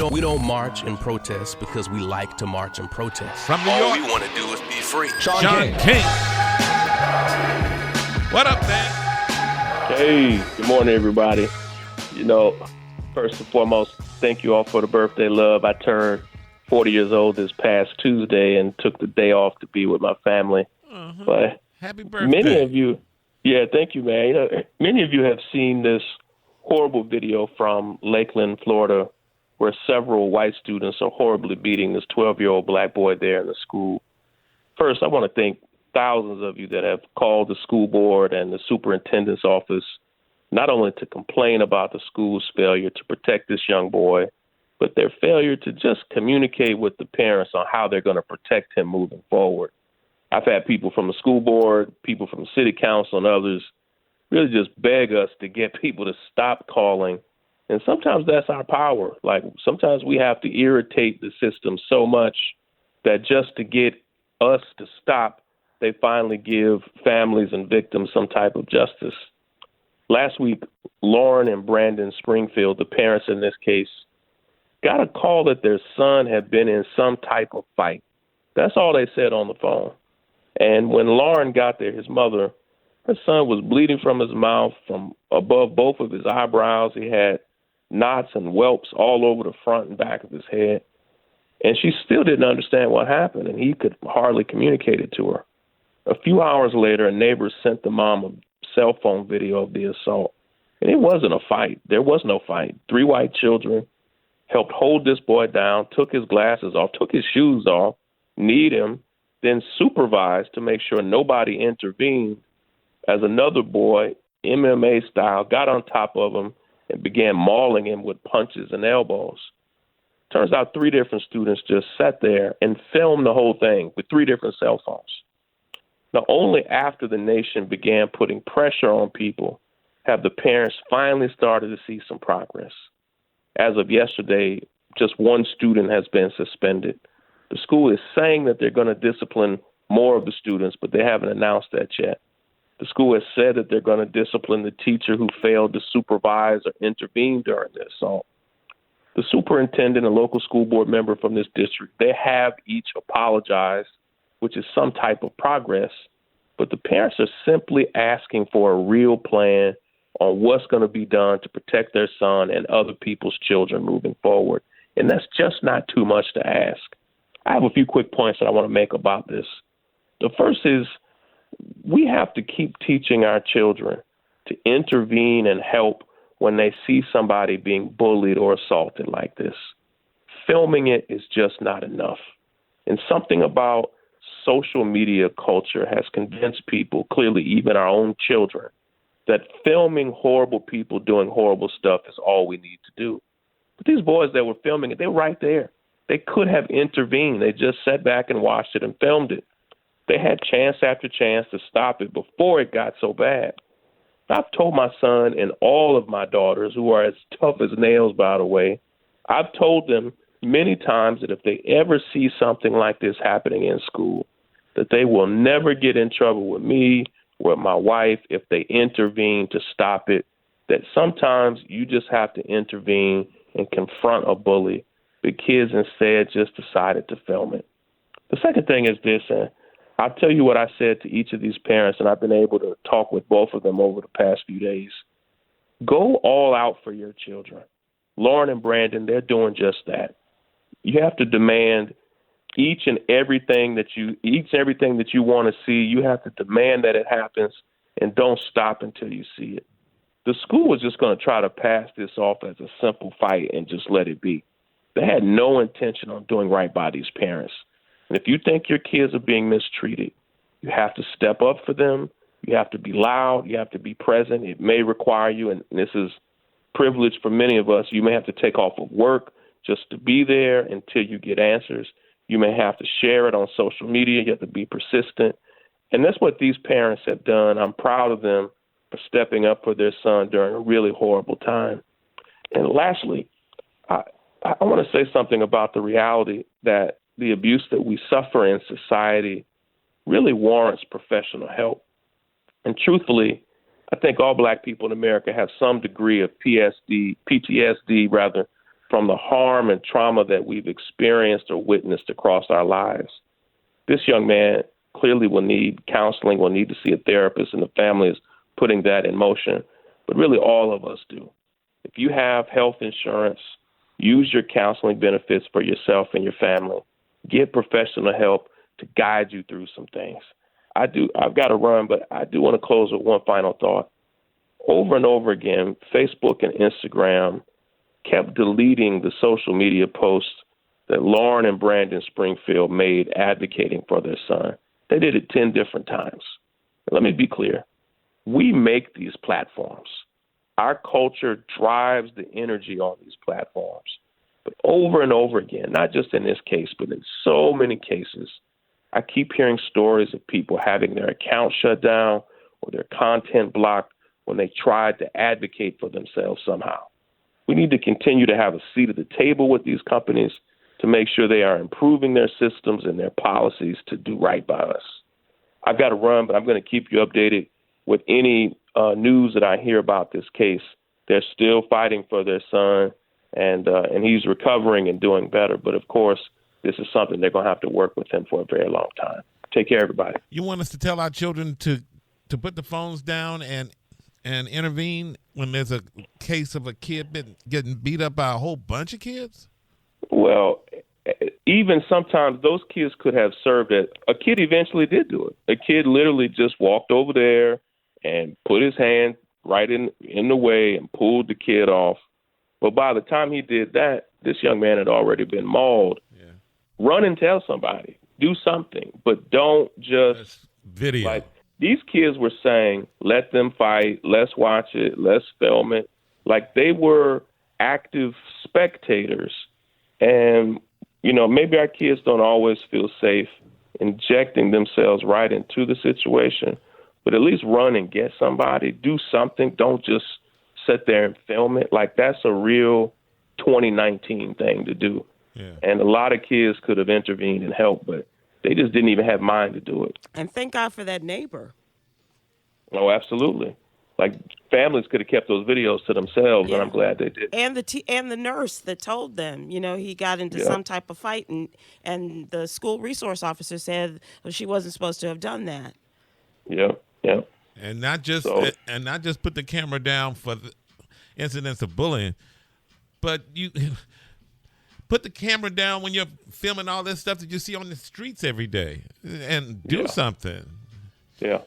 We don't march and protest because we like to march and protest. From New York. All we want to do is be free. Shaun King. What up, man? Hey, good morning, everybody. First and foremost, thank you all for the birthday love. I turned 40 years old this past Tuesday and took the day off to be with my family. Uh-huh. But happy birthday. Many of you, thank you, man. Many of you have seen this horrible video from Lakeland, Florida, where several white students are horribly beating this 12-year-old black boy there in the school. First, I want to thank thousands of you that have called the school board and the superintendent's office, not only to complain about the school's failure to protect this young boy, but their failure to just communicate with the parents on how they're going to protect him moving forward. I've had people from the school board, people from the city council, and others really just beg us to get people to stop calling. And sometimes that's our power. Like, sometimes we have to irritate the system so much that just to get us to stop, they finally give families and victims some type of justice. Last week, Lauren and Brandon Springfield, the parents in this case, got a call that their son had been in some type of fight. That's all they said on the phone. And when Lauren got there, his mother, her son was bleeding from his mouth, from above both of his eyebrows. He had knots and whelps all over the front and back of his head. And she still didn't understand what happened, and he could hardly communicate it to her. A few hours later, a neighbor sent the mom a cell phone video of the assault. And it wasn't a fight. There was no fight. 3 white children helped hold this boy down, took his glasses off, took his shoes off, kneed him, then supervised to make sure nobody intervened as another boy, MMA style, got on top of him and began mauling him with punches and elbows. Turns out 3 different students just sat there and filmed the whole thing with 3 different cell phones. Now, only after the nation began putting pressure on people have the parents finally started to see some progress. As of yesterday, just 1 student has been suspended. The school is saying that they're going to discipline more of the students, but they haven't announced that yet. The school has said that they're going to discipline the teacher who failed to supervise or intervene during the assault. The superintendent and local school board member from this district, they have each apologized, which is some type of progress, but the parents are simply asking for a real plan on what's going to be done to protect their son and other people's children moving forward. And that's just not too much to ask. I have a few quick points that I want to make about this. The first is we have to keep teaching our children to intervene and help when they see somebody being bullied or assaulted like this. Filming it is just not enough. And something about social media culture has convinced people, clearly even our own children, that filming horrible people doing horrible stuff is all we need to do. But these boys that were filming it, they were right there. They could have intervened. They just sat back and watched it and filmed it. They had chance after chance to stop it before it got so bad. I've told my son and all of my daughters, who are as tough as nails, by the way, I've told them many times that if they ever see something like this happening in school, that they will never get in trouble with me, with my wife, if they intervene to stop it, that sometimes you just have to intervene and confront a bully. The kids instead just decided to film it. The second thing is this, and I'll tell you what I said to each of these parents, and I've been able to talk with both of them over the past few days. Go all out for your children. Lauren and Brandon, they're doing just that. You have to demand each and everything that you want to see. You have to demand that it happens, and don't stop until you see it. The school was just going to try to pass this off as a simple fight and just let it be. They had no intention on doing right by these parents. And if you think your kids are being mistreated, you have to step up for them. You have to be loud. You have to be present. It may require you, and this is privilege for many of us, you may have to take off of work just to be there until you get answers. You may have to share it on social media. You have to be persistent. And that's what these parents have done. I'm proud of them for stepping up for their son during a really horrible time. And lastly, I want to say something about the reality that the abuse that we suffer in society really warrants professional help. And truthfully, I think all black people in America have some degree of PTSD from the harm and trauma that we've experienced or witnessed across our lives. This young man clearly will need counseling, will need to see a therapist, and the family is putting that in motion. But really all of us do. If you have health insurance, use your counseling benefits for yourself and your family. Get professional help to guide you through some things. I've got to run, but I do want to close with one final thought. Over and over again, Facebook and Instagram kept deleting the social media posts that Lauren and Brandon Springfield made advocating for their son. They did it 10 different times. Let me be clear. We make these platforms. Our culture drives the energy on these platforms. But over and over again, not just in this case, but in so many cases, I keep hearing stories of people having their account shut down or their content blocked when they tried to advocate for themselves somehow. We need to continue to have a seat at the table with these companies to make sure they are improving their systems and their policies to do right by us. I've got to run, but I'm going to keep you updated with any news that I hear about this case. They're still fighting for their son, and he's recovering and doing better. But, of course, this is something they're going to have to work with him for a very long time. Take care, everybody. You want us to tell our children to put the phones down and intervene when there's a case of a kid getting beat up by a whole bunch of kids? Well, even sometimes those kids could have served it. A kid eventually did do it. A kid literally just walked over there and put his hand right in the way and pulled the kid off. But by the time he did that, this young man had already been mauled. Yeah. Run and tell somebody. Do something. But don't just video. Like, these kids were saying, let them fight, let's watch it, let's film it. Like, they were active spectators. And, you know, maybe our kids don't always feel safe injecting themselves right into the situation, but at least run and get somebody, do something. Don't just sit there and film it. Like, that's a real 2019 thing to do. Yeah. And a lot of kids could have intervened and helped, but they just didn't even have mind to do it. And thank God for that neighbor. Oh, absolutely. Like, families could have kept those videos to themselves, and I'm glad they did. And the nurse that told them, you know, he got into some type of fight, and the school resource officer said she wasn't supposed to have done that. Yeah. And not just put the camera down for the incidents of bullying, but you put the camera down when you're filming all this stuff that you see on the streets every day, and do something. Yeah.